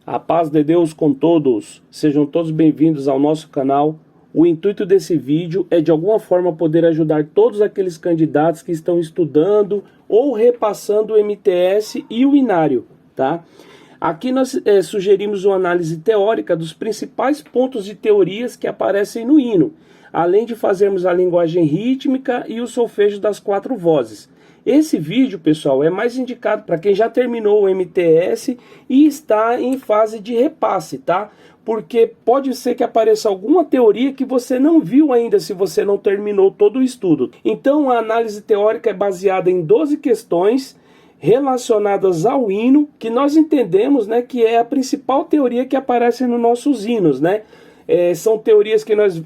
A paz de Deus com todos, sejam todos bem-vindos ao nosso canal. O intuito desse vídeo é de alguma forma poder ajudar todos aqueles candidatos que estão estudando ou repassando o MTS e o Inário, tá? Aqui nós sugerimos uma análise teórica dos principais pontos de teorias que aparecem no hino, além de fazermos a linguagem rítmica e o solfejo das 4 vozes. Esse vídeo, pessoal, é mais indicado para quem já terminou o MTS e está em fase de repasse, tá? Porque pode ser que apareça alguma teoria que você não viu ainda se você não terminou todo o estudo. Então a análise teórica é baseada em 12 questões relacionadas ao hino, que nós entendemos, né, que é a principal teoria que aparece nos nossos hinos, né? São teorias que nós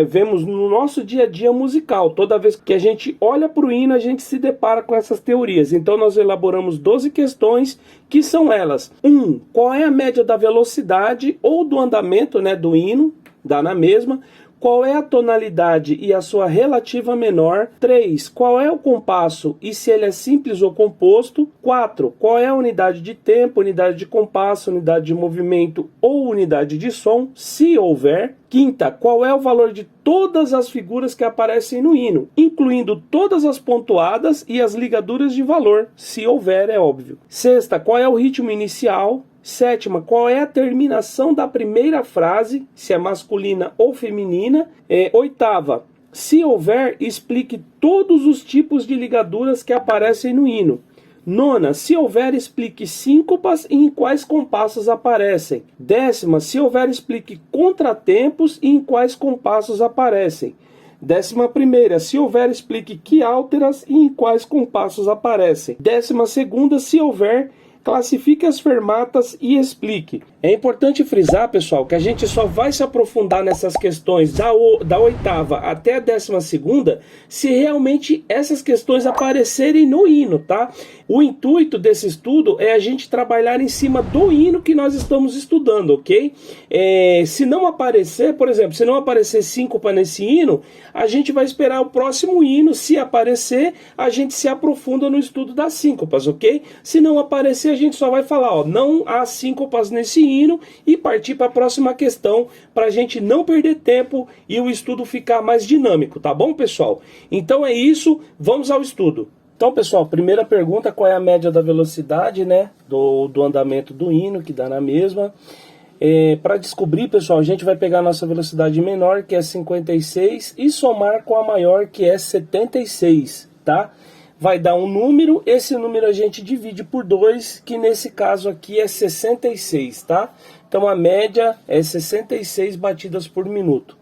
vemos no nosso dia a dia musical. Toda vez que a gente olha para o hino, a gente se depara com essas teorias. Então nós elaboramos 12 questões, que são elas. 1. Qual é a média da velocidade ou do andamento, né, do hino? Dá na mesma. Qual é a tonalidade e a sua relativa menor? 3. Qual é o compasso e se ele é simples ou composto? 4. Qual é a unidade de tempo, unidade de compasso, unidade de movimento ou unidade de som, se houver? 5. Qual é o valor de todas as figuras que aparecem no hino, incluindo todas as pontuadas e as ligaduras de valor, se houver, é óbvio. 6. Qual é o ritmo inicial? 7. Qual é a terminação da primeira frase, se é masculina ou feminina? 8. Se houver, explique todos os tipos de ligaduras que aparecem no hino. 9. Se houver, explique síncopas e em quais compassos aparecem. 10. Se houver, explique contratempos e em quais compassos aparecem. 11. Se houver, explique quiálteras e em quais compassos aparecem. 12. Se houver, classifique as fermatas e explique. É importante frisar, pessoal, que a gente só vai se aprofundar nessas questões da 8ª até a 12ª se realmente essas questões aparecerem no hino, tá? O intuito desse estudo é a gente trabalhar em cima do hino que nós estamos estudando, ok? Se não aparecer, por exemplo, se não aparecer síncopa nesse hino, a gente vai esperar o próximo hino. Se aparecer, a gente se aprofunda no estudo das síncopas, ok? Se não aparecer, a gente só vai falar, ó, não há síncopas nesse hino e partir para a próxima questão para a gente não perder tempo e o estudo ficar mais dinâmico, tá bom, pessoal? Então é isso, vamos ao estudo. Então, pessoal, primeira pergunta, qual é a média da velocidade, né, do andamento do hino, que dá na mesma. Para descobrir, pessoal, a gente vai pegar a nossa velocidade menor, que é 56, e somar com a maior, que é 76, tá? Vai dar um número, esse número a gente divide por 2, que nesse caso aqui é 66, tá? Então a média é 66 batidas por minuto.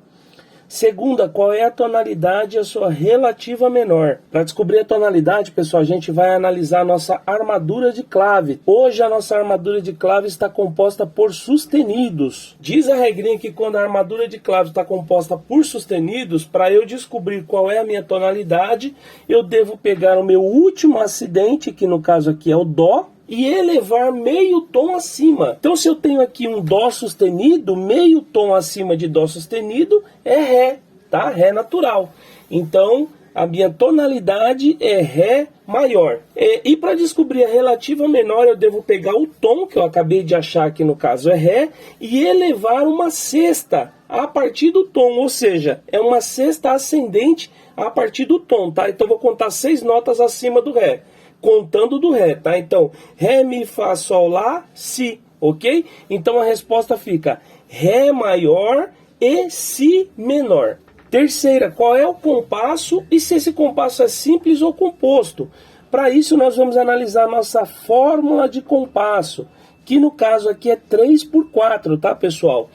Segunda, qual é a tonalidade e a sua relativa menor? Para descobrir a tonalidade, pessoal, a gente vai analisar a nossa armadura de clave. Hoje a nossa armadura de clave está composta por sustenidos. Diz a regrinha que quando a armadura de clave está composta por sustenidos, para eu descobrir qual é a minha tonalidade, eu devo pegar o meu último acidente, que no caso aqui é o Dó, e elevar meio tom acima. Então se eu tenho aqui um Dó sustenido, meio tom acima de Dó sustenido é Ré, tá? Ré natural. Então a minha tonalidade é Ré maior. E para descobrir a relativa menor, eu devo pegar o tom, que eu acabei de achar que no caso é Ré, e elevar uma sexta a partir do tom, ou seja, é uma sexta ascendente a partir do tom, tá? Então vou contar 6 notas acima do Ré, contando do Ré, tá? Então, Ré, Mi, Fá, Sol, Lá, Si, ok? Então a resposta fica Ré maior e Si menor. Terceira, qual é o compasso e se esse compasso é simples ou composto? Para isso nós vamos analisar a nossa fórmula de compasso, que no caso aqui é 3/4, tá, pessoal?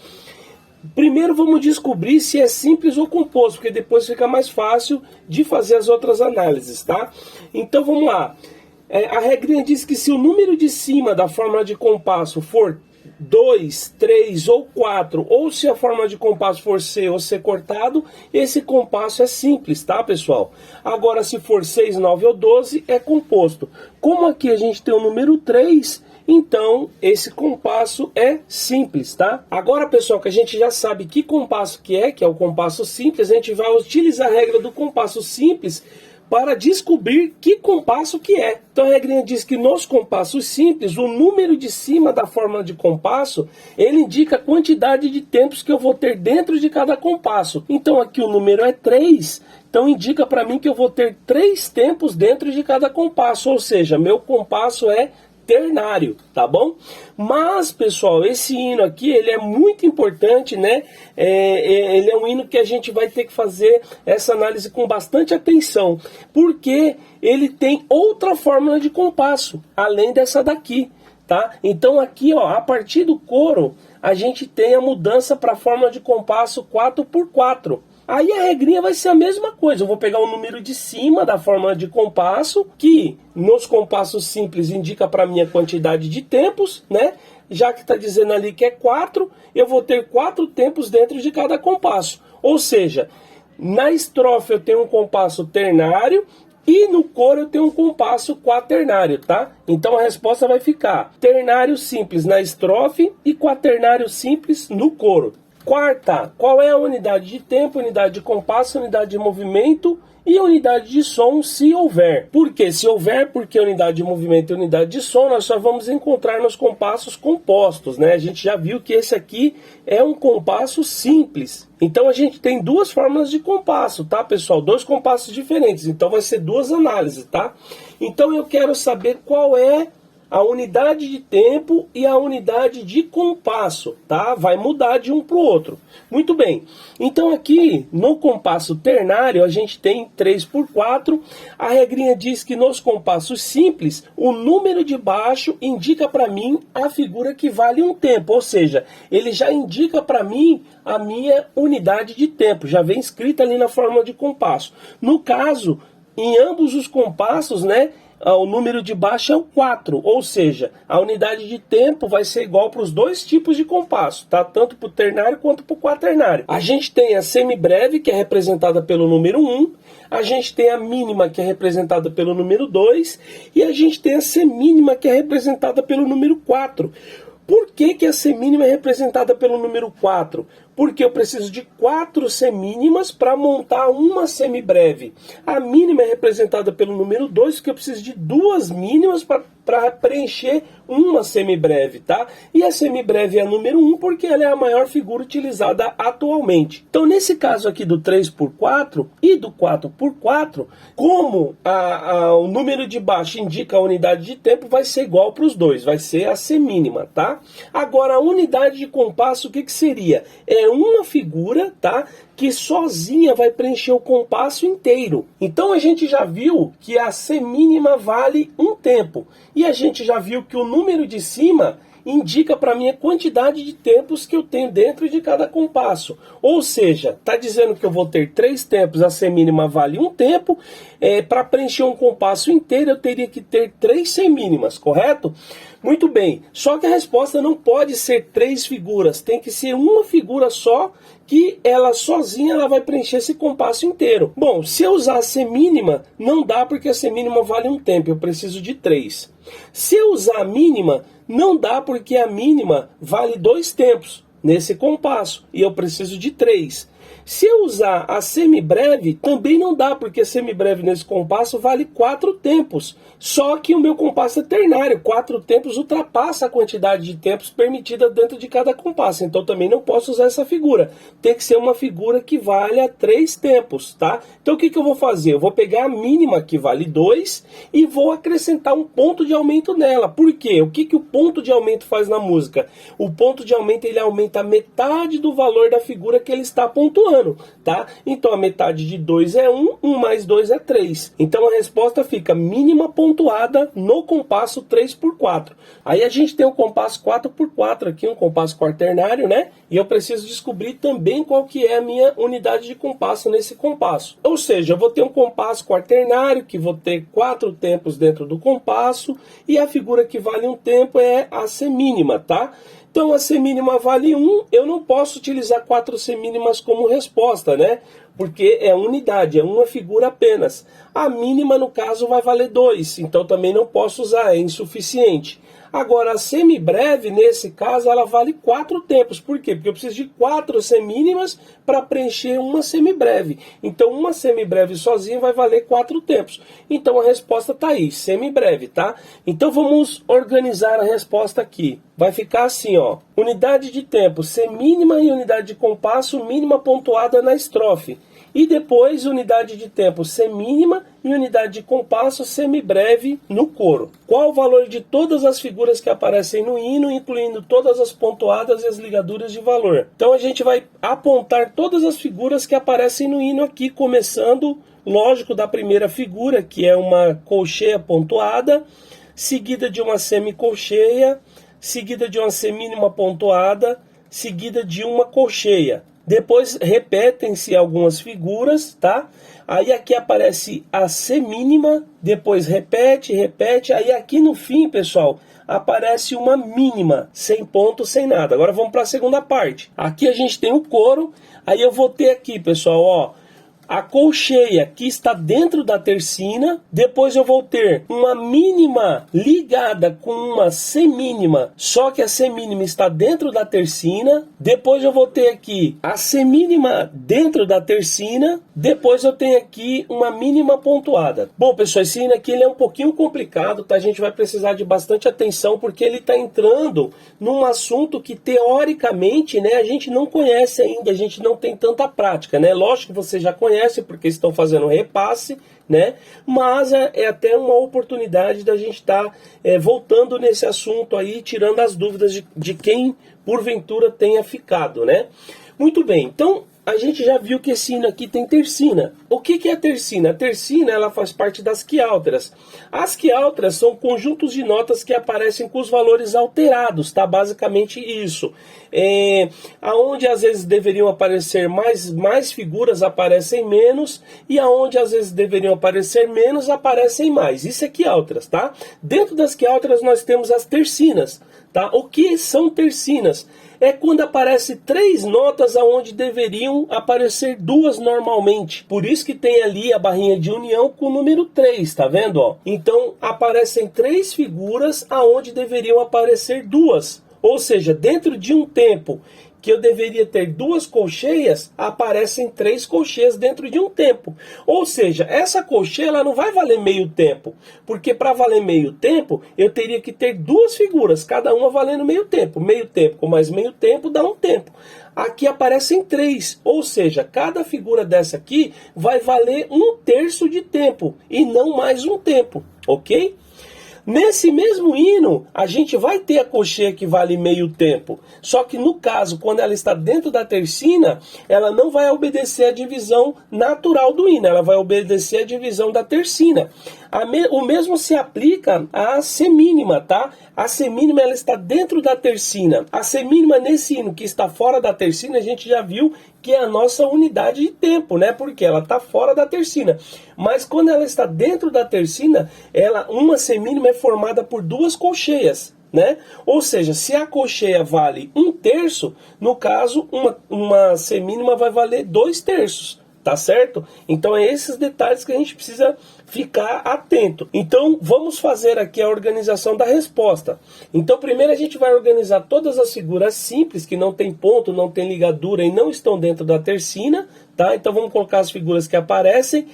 Primeiro vamos descobrir se é simples ou composto, porque depois fica mais fácil de fazer as outras análises, tá? Então vamos lá. A regrinha diz que se o número de cima da fórmula de compasso for 2, 3 ou 4, ou se a fórmula de compasso for C ou C cortado, esse compasso é simples, tá, pessoal? Agora, se for 6, 9 ou 12, é composto. Como aqui a gente tem o número 3, então esse compasso é simples, tá? Agora, pessoal, que a gente já sabe que compasso que é o compasso simples, a gente vai utilizar a regra do compasso simples para descobrir que compasso que é. Então a regrinha diz que nos compassos simples, o número de cima da fórmula de compasso, ele indica a quantidade de tempos que eu vou ter dentro de cada compasso. Então aqui o número é 3, então indica para mim que eu vou ter 3 tempos dentro de cada compasso, ou seja, meu compasso é ternário, tá bom? Mas, pessoal, esse hino aqui, ele é muito importante, né? Ele é um hino que a gente vai ter que fazer essa análise com bastante atenção, porque ele tem outra fórmula de compasso, além dessa daqui, tá? Então aqui, ó, a partir do coro, a gente tem a mudança para a fórmula de compasso 4x4. Aí a regrinha vai ser a mesma coisa, eu vou pegar o número de cima da fórmula de compasso, que nos compassos simples indica para mim a quantidade de tempos, né? Já que está dizendo ali que é 4, eu vou ter 4 tempos dentro de cada compasso. Ou seja, na estrofe eu tenho um compasso ternário e no coro eu tenho um compasso quaternário, tá? Então a resposta vai ficar ternário simples na estrofe e quaternário simples no coro. Quarta, qual é a unidade de tempo, unidade de compasso, unidade de movimento e unidade de som, se houver? Por que se houver? Porque unidade de movimento e unidade de som nós só vamos encontrar nos compassos compostos, né? A gente já viu que esse aqui é um compasso simples. Então a gente tem duas fórmulas de compasso, tá, pessoal? Dois compassos diferentes, então vai ser duas análises, tá? Então eu quero saber qual é a unidade de tempo e a unidade de compasso, tá? Vai mudar de um para o outro. Muito bem. Então aqui no compasso ternário a gente tem 3x4. A regrinha diz que nos compassos simples o número de baixo indica para mim a figura que vale um tempo, ou seja, ele já indica para mim a minha unidade de tempo, já vem escrita ali na fórmula de compasso. No caso, em ambos os compassos, né, o número de baixo é o 4, ou seja, a unidade de tempo vai ser igual para os dois tipos de compasso, tá? Tanto para o ternário quanto para o quaternário. A gente tem a semibreve, que é representada pelo número 1, a gente tem a mínima, que é representada pelo número 2, e a gente tem a semínima, que é representada pelo número 4. Por que a semínima é representada pelo número 4? Porque eu preciso de 4 semínimas para montar uma semibreve. A mínima é representada pelo número 2, porque eu preciso de 2 mínimas para preencher uma semibreve, tá? E a semibreve é a número 1, porque ela é a maior figura utilizada atualmente. Então, nesse caso aqui do 3x4 e do 4x4, como o número de baixo indica a unidade de tempo, vai ser igual para os dois, vai ser a semínima, tá? Agora, a unidade de compasso, o que seria? É uma figura, tá, que sozinha vai preencher o compasso inteiro. Então a gente já viu que a semínima vale um tempo. E a gente já viu que o número de cima indica para mim a quantidade de tempos que eu tenho dentro de cada compasso. Ou seja, está dizendo que eu vou ter 3 tempos, a semínima vale um tempo. Para preencher um compasso inteiro eu teria que ter 3 semínimas, correto? Muito bem, só que a resposta não pode ser 3 figuras, tem que ser uma figura só, que ela sozinha ela vai preencher esse compasso inteiro. Bom, se eu usar a semínima, não dá, porque a semínima vale um tempo, eu preciso de 3. Se eu usar a mínima, não dá, porque a mínima vale 2 tempos nesse compasso, e eu preciso de 3. Se eu usar a semibreve, também não dá, porque a semibreve nesse compasso vale 4 tempos. Só que o meu compasso é ternário, 4 tempos ultrapassa a quantidade de tempos permitida dentro de cada compasso. Então também não posso usar essa figura. Tem que ser uma figura que valha 3 tempos, tá? Então o que eu vou fazer? Eu vou pegar a mínima, que vale 2, e vou acrescentar um ponto de aumento nela. Por quê? O que o ponto de aumento faz na música? O ponto de aumento, ele aumenta a metade do valor da figura que ele está pontuando, tá? Então a metade de 2 é 1, 1 mais 2 é 3. Então a resposta fica mínima pontuada no compasso 3x4. Aí a gente tem o compasso 4x4 aqui, um compasso quaternário, né? E eu preciso descobrir também qual que é a minha unidade de compasso nesse compasso. Ou seja, eu vou ter um compasso quaternário, que vou ter 4 tempos dentro do compasso, e a figura que vale um tempo é a semínima, tá? Então a semínima vale 1, eu não posso utilizar 4 semínimas como resposta, né? Porque é unidade, é uma figura apenas. A mínima, no caso, vai valer 2, então também não posso usar, é insuficiente. Agora, a semibreve, nesse caso, ela vale 4 tempos. Por quê? Porque eu preciso de 4 semínimas para preencher uma semibreve. Então, uma semibreve sozinha vai valer 4 tempos. Então, a resposta está aí, semibreve, tá? Então, vamos organizar a resposta aqui. Vai ficar assim, ó. Unidade de tempo, semínima e unidade de compasso, mínima pontuada na estrofe. E depois, unidade de tempo semínima e unidade de compasso semibreve no coro. Qual o valor de todas as figuras que aparecem no hino, incluindo todas as pontuadas e as ligaduras de valor? Então a gente vai apontar todas as figuras que aparecem no hino aqui, começando, lógico, da primeira figura, que é uma colcheia pontuada, seguida de uma semicolcheia, seguida de uma semínima pontuada, seguida de uma colcheia. Depois repetem-se algumas figuras, tá? Aí aqui aparece a semínima, depois repete, aí aqui no fim, pessoal, aparece uma mínima, sem ponto, sem nada. Agora vamos para a segunda parte. Aqui a gente tem o coro, aí eu vou ter aqui, pessoal, ó, a colcheia que está dentro da tercina, depois eu vou ter uma mínima ligada com uma semínima, só que a semínima está dentro da tercina, depois eu vou ter aqui a semínima dentro da tercina, depois eu tenho aqui uma mínima pontuada. Bom, pessoal, esse hino aqui ele é um pouquinho complicado, tá? A gente vai precisar de bastante atenção, porque ele está entrando num assunto que teoricamente, né, a gente não conhece ainda, a gente não tem tanta prática, né? Lógico que você já conhece, porque estão fazendo repasse, né? Mas é até uma oportunidade da gente estar voltando nesse assunto aí, tirando as dúvidas de quem porventura tenha ficado, né? Muito bem, então a gente já viu que esse hino aqui tem tercina. O que é a tercina? A tercina ela faz parte das quiálteras. As quiálteras são conjuntos de notas que aparecem com os valores alterados, tá? Basicamente isso. Aonde às vezes deveriam aparecer mais figuras, aparecem menos, e aonde às vezes deveriam aparecer menos, aparecem mais. Isso é quiálteras, tá? Dentro das quiálteras nós temos as tercinas, tá? O que são tercinas? É quando aparece 3 notas aonde deveriam aparecer 2 normalmente. Por isso que tem ali a barrinha de união com o número 3, tá vendo? Ó? Então aparecem 3 figuras aonde deveriam aparecer 2. Ou seja, dentro de um tempo que eu deveria ter 2 colcheias, aparecem 3 colcheias dentro de um tempo. Ou seja, essa colcheia ela não vai valer meio tempo, porque para valer meio tempo, eu teria que ter 2 figuras, cada uma valendo meio tempo. Meio tempo com mais meio tempo dá um tempo. Aqui aparecem 3, ou seja, cada figura dessa aqui vai valer 1/3 de tempo, e não mais um tempo, ok? Nesse mesmo hino, a gente vai ter a colcheia que vale meio tempo. Só que no caso, quando ela está dentro da tercina, ela não vai obedecer a divisão natural do hino, ela vai obedecer a divisão da tercina. O mesmo se aplica à semínima, tá? A semínima ela está dentro da tercina. A semínima nesse hino que está fora da tercina, a gente já viu que é a nossa unidade de tempo, né? Porque ela está fora da tercina. Mas quando ela está dentro da tercina, uma semínima é formada por 2 colcheias, né? Ou seja, se a colcheia vale 1/3, no caso, uma semínima vai valer 2/3. Tá certo? Então é esses detalhes que a gente precisa ficar atento. Então vamos fazer aqui a organização da resposta. Então primeiro a gente vai organizar todas as figuras simples, que não tem ponto, não tem ligadura e não estão dentro da tercina, tá? Então vamos colocar as figuras que aparecem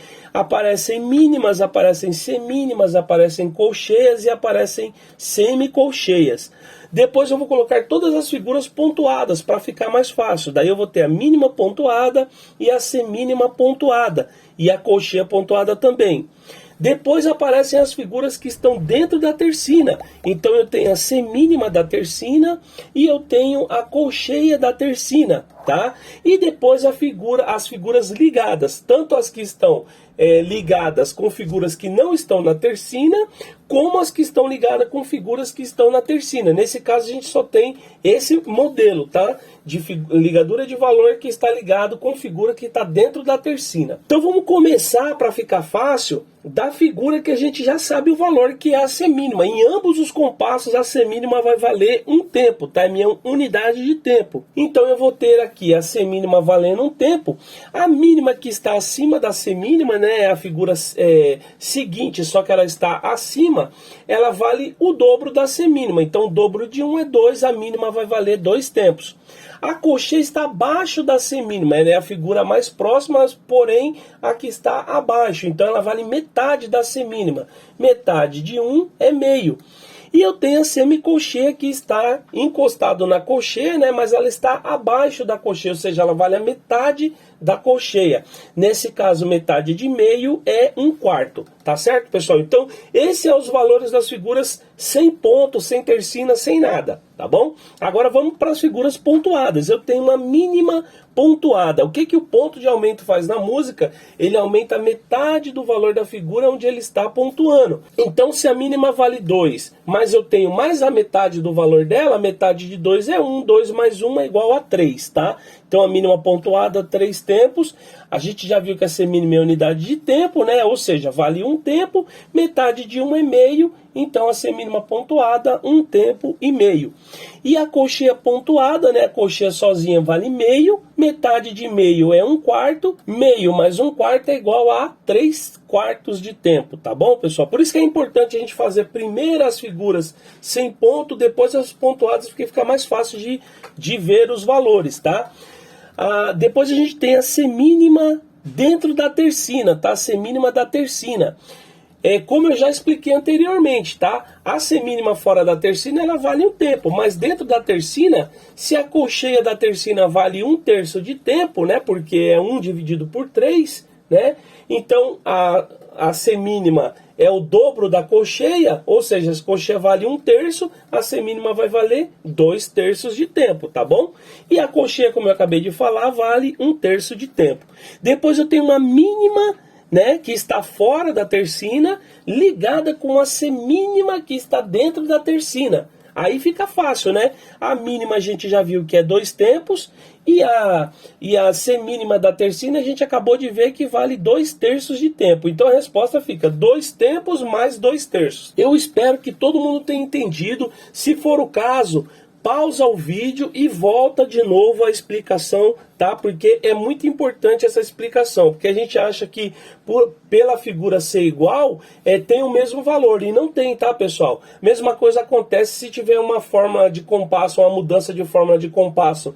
mínimas, aparecem semínimas, aparecem colcheias e aparecem semicolcheias. Depois eu vou colocar todas as figuras pontuadas para ficar mais fácil. Daí eu vou ter a mínima pontuada e a semínima pontuada. E a colcheia pontuada também. Depois aparecem as figuras que estão dentro da tercina. Então eu tenho a semínima da tercina e eu tenho a colcheia da tercina, tá? E depois as figuras ligadas, tanto as que estão ligadas com figuras que não estão na tercina, como as que estão ligadas com figuras que estão na tercina. Nesse caso a gente só tem esse modelo, tá? De ligadura de valor que está ligado com figura que está dentro da tercina. Então vamos começar, para ficar fácil, da figura que a gente já sabe o valor, que é a semínima. Em ambos os compassos a semínima vai valer um tempo, tá? É minha unidade de tempo. Então eu vou ter aqui a semínima valendo um tempo, a mínima que está acima da semínima, né, é a figura seguinte, só que ela está acima, ela vale o dobro da semínima. Então o dobro de 1 é 2, a mínima vai valer 2 tempos. A cocheia está abaixo da semínima, ela é a figura mais próxima, porém a que está abaixo. Então ela vale metade da semínima. Metade de 1 é meio. E eu tenho a semicolcheia que está encostado na colcheia, né, mas ela está abaixo da colcheia, ou seja, ela vale a metade da colcheia. Nesse caso, metade de meio é 1/4, tá certo, pessoal? Então, esses são os valores das figuras sem ponto, sem tercina, sem nada, tá bom? Agora vamos para as figuras pontuadas. Eu tenho uma mínima pontuada. O que o ponto de aumento faz na música? Ele aumenta metade do valor da figura onde ele está pontuando. Então, se a mínima vale 2, mas eu tenho mais a metade do valor dela, metade de 2 é 1, 2 mais 1 é igual a 3, tá? Então, a mínima pontuada, 3 tempos. A gente já viu que a semínima é unidade de tempo, né? Ou seja, vale 1 tempo, metade de 1 é meio, então a semínima pontuada, 1 tempo e meio. E a colcheia pontuada, né? A colcheia sozinha vale meio, metade de meio é 1/4, meio mais 1/4 é igual a 3/4 de tempo, tá bom, pessoal? Por isso que é importante a gente fazer primeiro as figuras sem ponto, depois as pontuadas, porque fica mais fácil de ver os valores, tá? Depois a gente tem a semínima dentro da tercina, tá? A semínima da tercina. Como eu já expliquei anteriormente, tá? A semínima fora da tercina, ela vale 1 tempo, mas dentro da tercina, se a colcheia da tercina vale 1/3 de tempo, né? Porque é 1 dividido por 3, né? Então, a semínima é o dobro da colcheia, ou seja, se a colcheia vale 1/3, a semínima vai valer 2/3 de tempo, tá bom? E a colcheia, como eu acabei de falar, vale 1/3 de tempo. Depois eu tenho uma mínima, né, que está fora da tercina, ligada com a semínima que está dentro da tercina. Aí fica fácil, né? A mínima a gente já viu que é 2 tempos, e a semínima da tercina a gente acabou de ver que vale 2/3 de tempo. Então a resposta fica 2 tempos mais 2/3. Eu espero que todo mundo tenha entendido. Se for o caso, pausa o vídeo e volta de novo a explicação, tá? Porque é muito importante essa explicação, porque a gente acha que pela figura ser igual, tem o mesmo valor, e não tem, tá, pessoal? Mesma coisa acontece se tiver uma forma de compasso, uma mudança de forma de compasso,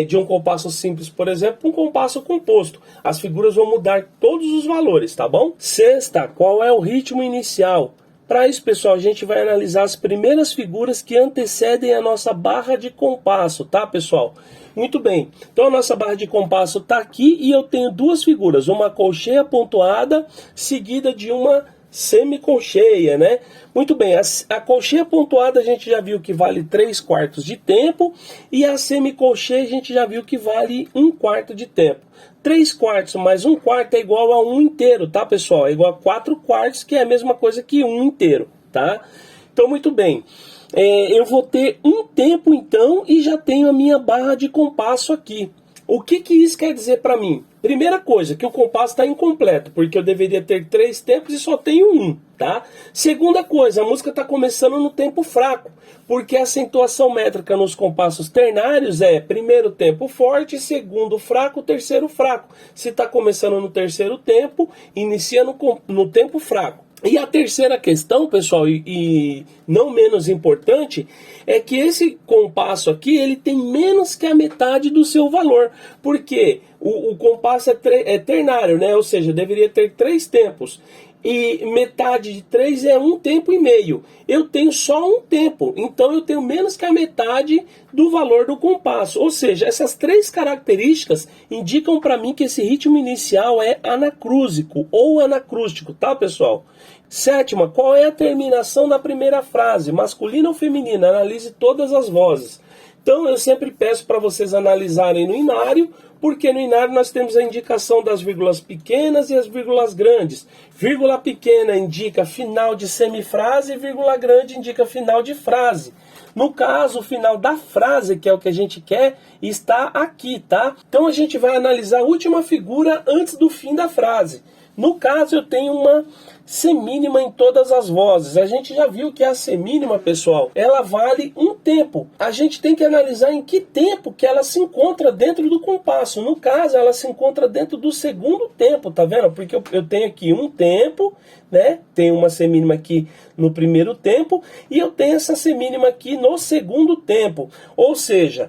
de um compasso simples, por exemplo, para um compasso composto. As figuras vão mudar todos os valores, tá bom? Sexta, qual é o ritmo inicial? Para isso, pessoal, a gente vai analisar as primeiras figuras que antecedem a nossa barra de compasso, tá, pessoal? Muito bem, então a nossa barra de compasso está aqui e eu tenho duas figuras, uma colcheia pontuada seguida de uma semicolcheia, né? Muito bem, a colcheia pontuada a gente já viu que vale 3/4 de tempo, e a semicolcheia a gente já viu que vale 1/4 de tempo. 3/4 mais 1/4 é igual a 1 inteiro, tá, pessoal? É igual a 4/4, que é a mesma coisa que 1 inteiro, tá? Então, muito bem. Eu vou ter 1 tempo, então, e já tenho a minha barra de compasso aqui. O que isso quer dizer para mim? Primeira coisa, que o compasso está incompleto, porque eu deveria ter 3 tempos e só tenho 1, tá? Segunda coisa, a música está começando no tempo fraco, porque a acentuação métrica nos compassos ternários é primeiro tempo forte, segundo fraco, terceiro fraco. Se está começando no terceiro tempo, inicia no tempo fraco. E a terceira questão, pessoal, e não menos importante, é que esse compasso aqui, ele tem menos que a metade do seu valor, porque o compasso é ternário, né? Ou seja, deveria ter 3 tempos, e metade de 3 é 1 tempo e meio. Eu tenho só 1 tempo, então eu tenho menos que a metade do valor do compasso. Ou seja, essas 3 características indicam para mim que esse ritmo inicial é anacrúsico ou anacrústico, tá, pessoal? Sétima, qual é a terminação da primeira frase? Masculina ou feminina? Analise todas as vozes. Então eu sempre peço para vocês analisarem no inário, porque no inário nós temos a indicação das vírgulas pequenas e as vírgulas grandes. Vírgula pequena indica final de semifrase e vírgula grande indica final de frase. No caso, o final da frase, que é o que a gente quer, está aqui, tá? Então a gente vai analisar a última figura antes do fim da frase. No caso, eu tenho uma semínima em todas as vozes. A gente já viu que a semínima, pessoal, ela vale um tempo. A gente tem que analisar em que tempo que ela se encontra dentro do compasso. No caso, ela se encontra dentro do segundo tempo, tá vendo? Porque eu tenho aqui um tempo, né? Tenho uma semínima aqui no primeiro tempo e eu tenho essa semínima aqui no segundo tempo. Ou seja,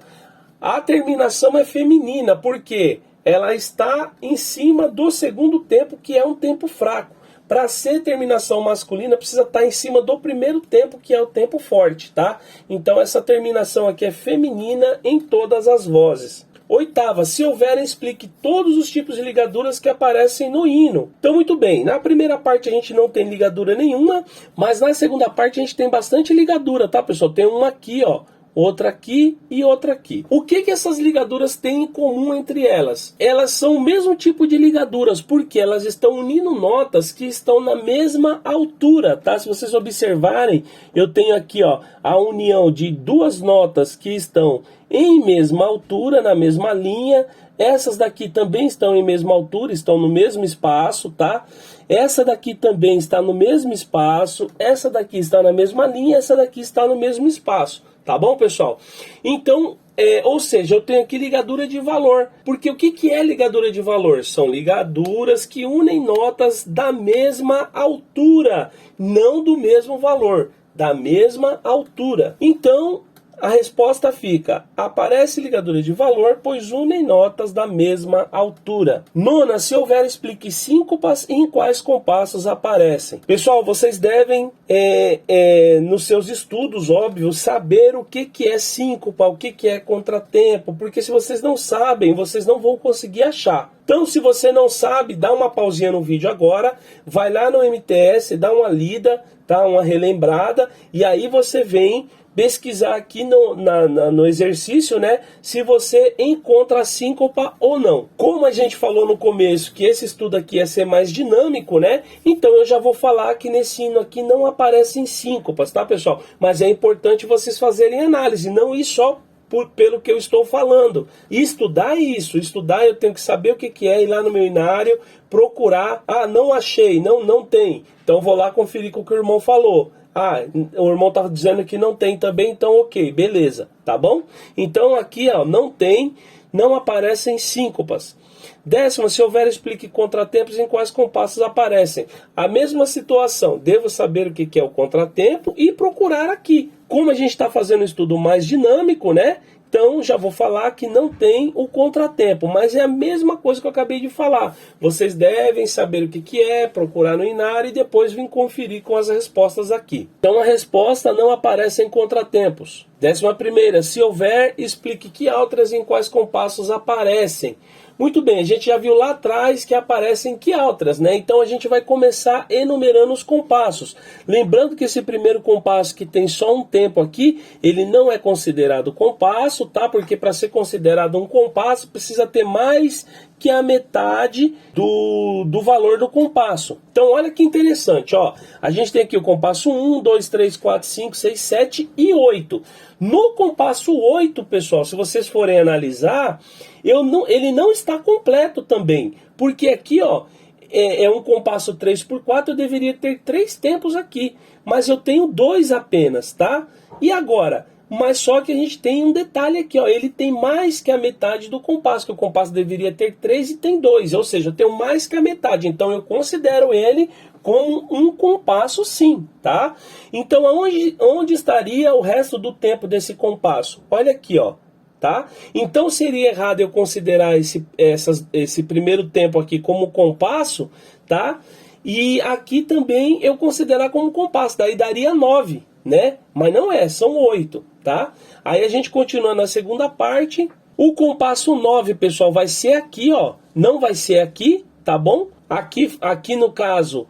a terminação é feminina, porque ela está em cima do segundo tempo, que é um tempo fraco. Para ser terminação masculina, precisa estar em cima do primeiro tempo, que é o tempo forte, tá? Então essa terminação aqui é feminina em todas as vozes. Oitava, se houver, explique todos os tipos de ligaduras que aparecem no hino. Então, muito bem, na primeira parte a gente não tem ligadura nenhuma, mas na segunda parte a gente tem bastante ligadura, tá, pessoal? Tem uma aqui, ó. Outra aqui e outra aqui. O que essas ligaduras têm em comum entre elas? Elas são o mesmo tipo de ligaduras, porque elas estão unindo notas que estão na mesma altura, tá? Se vocês observarem, eu tenho aqui, ó, a união de duas notas que estão em mesma altura, na mesma linha. Essas daqui também estão em mesma altura, estão no mesmo espaço, tá? Essa daqui também está no mesmo espaço, essa daqui está na mesma linha, essa daqui está no mesmo espaço. Tá bom, pessoal? Então, ou seja, eu tenho aqui ligadura de valor. Porque o que é ligadura de valor? São ligaduras que unem notas da mesma altura, não do mesmo valor, da mesma altura. Então, a resposta fica: aparece ligadura de valor, pois unem notas da mesma altura. Nona, se houver, explique síncopas e em quais compassos aparecem. Pessoal, vocês devem, nos seus estudos, óbvio, saber o que é síncopa, o que é contratempo, porque se vocês não sabem, vocês não vão conseguir achar. Então, se você não sabe, dá uma pausinha no vídeo agora, vai lá no MTS, dá uma lida, tá? Uma relembrada, e aí você vem pesquisar aqui no exercício, né, se você encontra a síncopa ou não. Como a gente falou no começo que esse estudo aqui ia ser mais dinâmico, né, então eu já vou falar que nesse hino aqui não aparecem síncopas, tá, pessoal? Mas é importante vocês fazerem análise, não ir só pelo que eu estou falando. Estudar isso, estudar, eu tenho que saber o que é, ir lá no meu inário, procurar, não achei, não tem, então vou lá conferir com o que o irmão falou. O irmão estava dizendo que não tem também, então ok, beleza, tá bom? Então aqui, ó, não tem, não aparecem síncopas. Décima, se houver, explique contratempos em quais compassos aparecem. A mesma situação, devo saber o que é o contratempo e procurar aqui. Como a gente está fazendo um estudo mais dinâmico, né? Então, já vou falar que não tem o contratempo, mas é a mesma coisa que eu acabei de falar. Vocês devem saber o que é, procurar no inário e depois vir conferir com as respostas aqui. Então, a resposta não aparece em contratempos. 11ª, se houver, explique que altras e em quais compassos aparecem. Muito bem, a gente já viu lá atrás que aparecem que altras, né? Então a gente vai começar enumerando os compassos. Lembrando que esse primeiro compasso que tem só um tempo aqui, ele não é considerado compasso, tá? Porque para ser considerado um compasso precisa ter mais que a metade do valor do compasso. Então olha que interessante, ó. A gente tem aqui o compasso 1, 2, 3, 4, 5, 6, 7 e 8. No compasso 8, pessoal, se vocês forem analisar, ele não está completo também. Porque aqui, ó, é um compasso 3x4, eu deveria ter 3 tempos aqui. Mas eu tenho 2 apenas, tá? E agora? Mas só que a gente tem um detalhe aqui, ó, ele tem mais que a metade do compasso, que o compasso deveria ter 3 e tem 2, ou seja, eu tenho mais que a metade, então eu considero ele como um compasso sim, tá? Então onde estaria o resto do tempo desse compasso? Olha aqui, ó, tá? Então seria errado eu considerar esse primeiro tempo aqui como compasso, tá? E aqui também eu considerar como compasso, daí daria 9, né? Mas não é, são 8, tá? Aí a gente continua na segunda parte. O compasso 9, pessoal, vai ser aqui, ó. Não vai ser aqui, tá bom? Aqui no caso,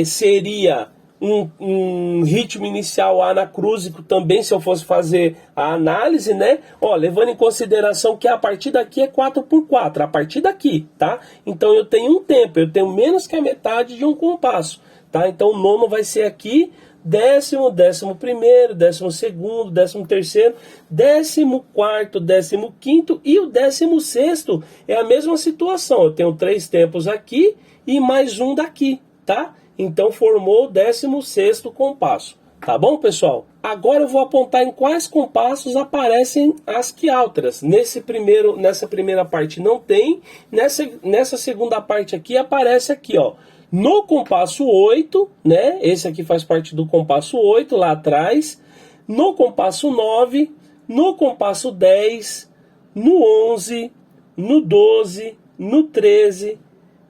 seria um ritmo inicial anacrúsico também, se eu fosse fazer a análise, né? Ó, levando em consideração que a partir daqui é 4x4, a partir daqui, tá? Então eu tenho um tempo, eu tenho menos que a metade de um compasso, tá? Então o nono vai ser aqui, 10º, 11º, 12º, 13º, 14º, 15º e o 16º é a mesma situação. Eu tenho 3 tempos aqui e mais um daqui, tá? Então formou o 16º compasso. Tá bom, pessoal? Agora eu vou apontar em quais compassos aparecem as quiálteras. Nessa primeira parte não tem, nessa segunda parte aqui aparece aqui, ó. No compasso 8, né? Esse aqui faz parte do compasso 8, lá atrás. No compasso 9, no compasso 10, no 11, no 12, no 13,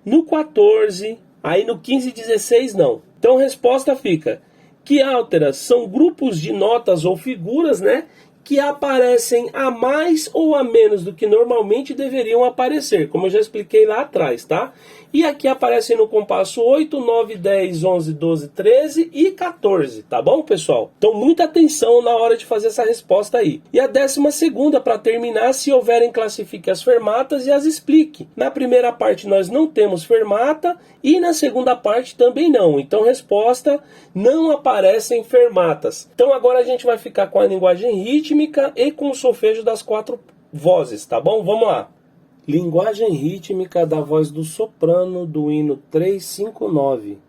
no 14, aí no 15 e 16 não. Então a resposta fica: quiálteras são grupos de notas ou figuras, né, que aparecem a mais ou a menos do que normalmente deveriam aparecer, como eu já expliquei lá atrás, tá? E aqui aparecem no compasso 8, 9, 10, 11, 12, 13 e 14, tá bom, pessoal? Então muita atenção na hora de fazer essa resposta aí. E a 12ª, para terminar, se houverem, classifique as fermatas e as explique. Na primeira parte nós não temos fermata e na segunda parte também não. Então resposta: não aparecem fermatas. Então agora a gente vai ficar com a linguagem rítmica e com o solfejo das 4 vozes, tá bom? Vamos lá. Linguagem rítmica da voz do soprano do hino 359.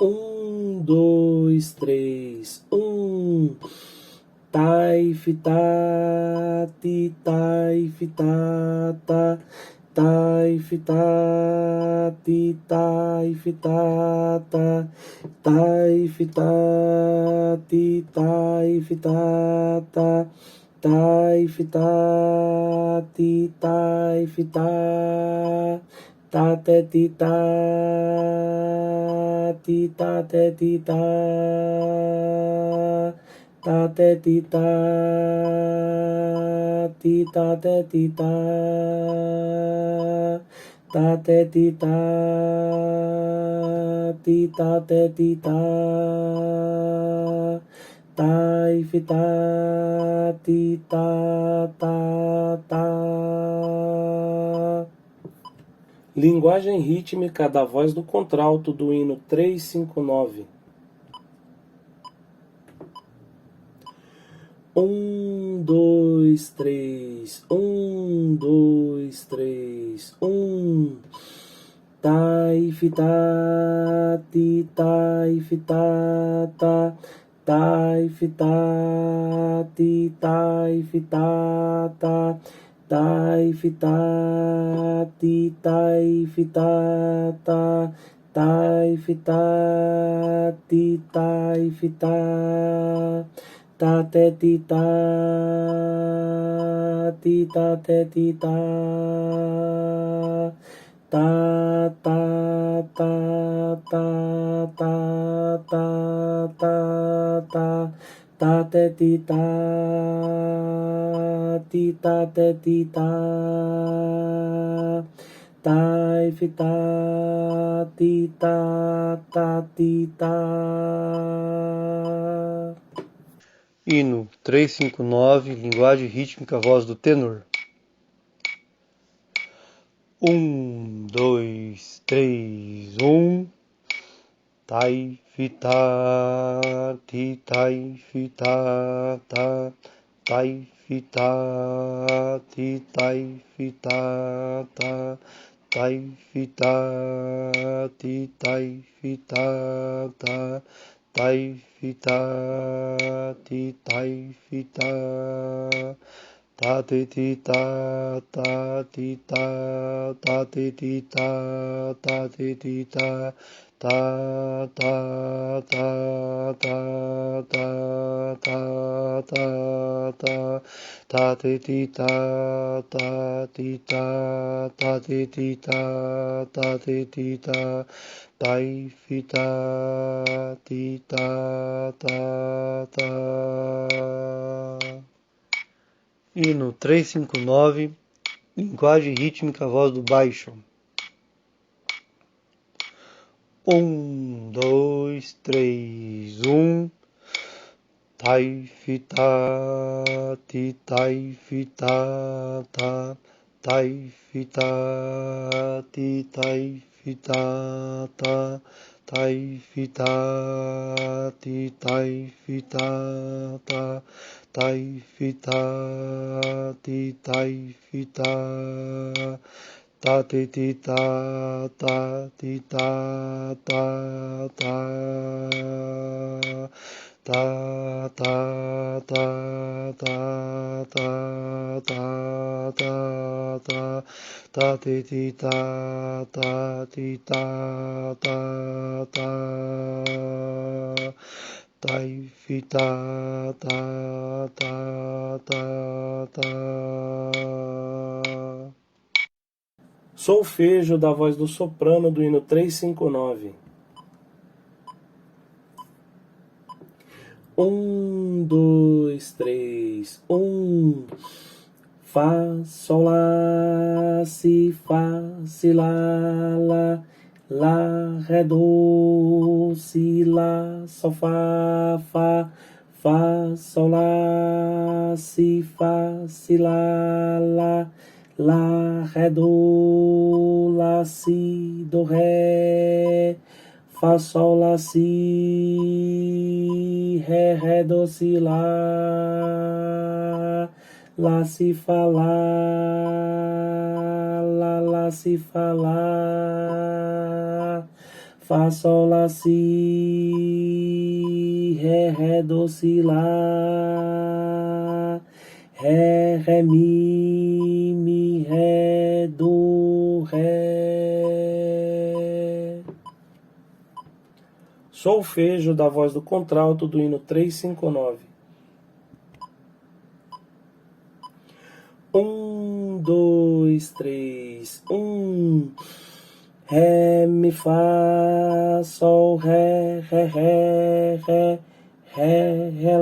1, 2, 3, 1. Tai, fi, ta, ti, tai, fi, ta, ta. Tai, fi, ta, ti, tai, fi, ta, ta. Tai, fi, ta, ti, tai, fi, ta, ta. Tai, fi, ta, ti, tai, fi, ta. Ta, te, ti, ta, ti, ta, te, ti, ta. Ta, te, ti, ta, ti, ta, te, ti, ta. Ta, te, ti, ta, ti, ta, te, ti, ta. Tai, fi, ta, ti, ta, ta, ta. Linguagem rítmica da voz do contralto do hino 359. 1, 2, 3, 1, 2, 3, 1. Tai, fi, ta, ti, tai, fi, ta, ta. Tai, fi, ta, ti, tai, fi, ta, ta. Tai, fi, ta, ti, tai, fi, ta, ta. Tai, fi, ta, ti, tai, fi, ta. Ta, te, ti, ta, ti, ta, te, ti, ta. Ta, ta, ta, ta, ta, ta, ta, ta. Ta, te, ti, ta, ti, ta, te, ti, ta. Tai, fi, ta, ti, ta, ta, ti, ta. Hino 359, linguagem rítmica, voz do tenor. 1, 2, 3, 1. Tai, fi, ta, ti, tai, fi, ta, ta. Tai, fi, ta, ti, tai, fi, ta, ta. Tai, fi, ta, ti, tai, fi, ta, ta. Tai, fi, ta, ti, tai, fi, ta. Ta, ti, ti, ta, ta, ti, ta, ta, ti, ti, ta, ta, ti, ti, ta. Ta, ta, ta, ta, ta, ta, ta, ta. Ta, ti, ti, ta, ta, ti, ta, ta, ti, ti, ta, ta, ti, ti, ta. Tai, fi, ta, ti, ta, ta, ta. Hino 359, linguagem rítmica, voz do baixo. 1, 2, 3, 1. Tai, fi, ta, ti, tai, fi, ta, ta. Tai, fi, ta, ti, tai, fi, ta, ta. tai fi ta ti tai fi ta ta tai fi ta ti tai fi ta ta ti ti ta ti ta ta ta ta ta ta ta ta ta ta ta ti ti ta ti ta ta ta tai fi ta ta ta ta ta. Solfejo da voz do soprano do hino 359. 1, 2, 3, 1. Fá, sol, lá, si, lá, ré, do, si, lá, sol, fá, sol, lá, si, lá, ré, do, lá, si, do, ré, fá, sol, lá, si, ré, do, si, lá, si, fá, lá, si, fá, lá, fá, sol, lá, si, ré, do, si, lá, ré, mi, ré, do, ré. Solfejo da voz do contralto do hino 359. 1, 2, 3, 1. Ré, mi, fá, sol, ré,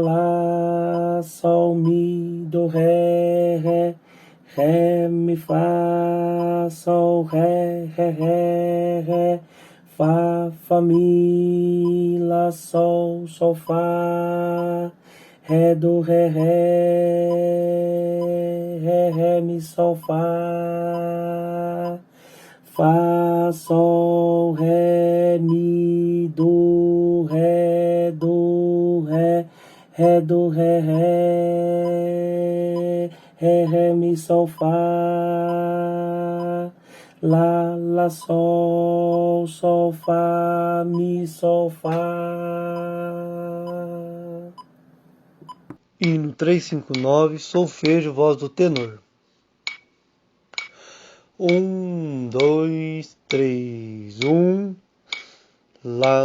lá, sol, mi, do, ré, mi, fá, sol, ré, fá, mi, lá, sol, fá, ré, do, ré, mi, sol, fá, sol, ré, mi, do, ré, do, ré, mi, sol, fá, lá, sol, fá, mi, sol, fá. Hino 359, solfejo, voz do tenor. 1, 2, 3, 1. Lá,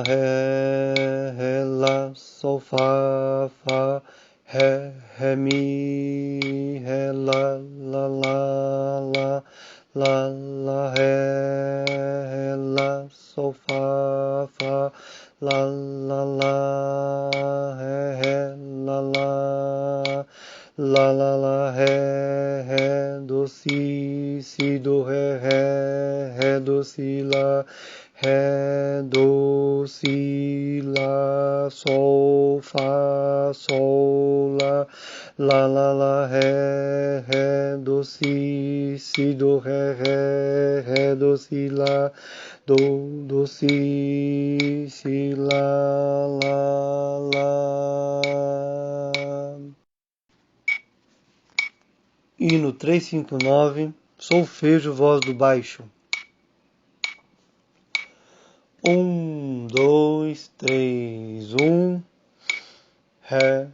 ré, lá, sol, fá, ré, mi, ré, lá, ré, lá, sol, fá, lá, ré, lá, ré, do, si, do, ré, do, si, lá, ré, do, si, lá, sol, fá, sol, lá, ré, do, si, do, ré, do, si, lá, do, si, lá. Hino 359, solfejo, voz do baixo. 1, 2, 3, 1. Ré,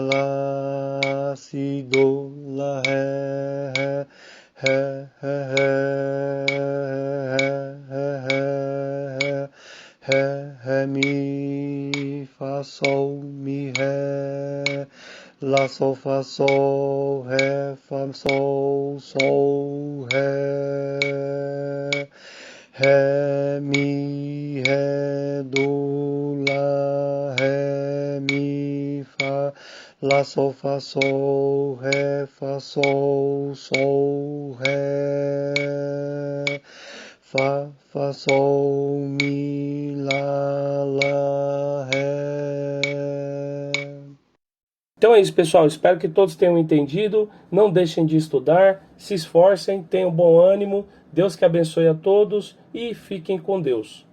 lá, si, do, lá, ré, mi, fá, sol, mi, ré, lá, sol, fá, sol, ré, fá, sol, ré, mi, ré, do, lá, ré, mi, fá, lá, sol, fá, sol, ré, fá, sol, mi, lá, ré. Então é isso, pessoal. Espero que todos tenham entendido. Não deixem de estudar, se esforcem, tenham bom ânimo. Deus que abençoe a todos e fiquem com Deus.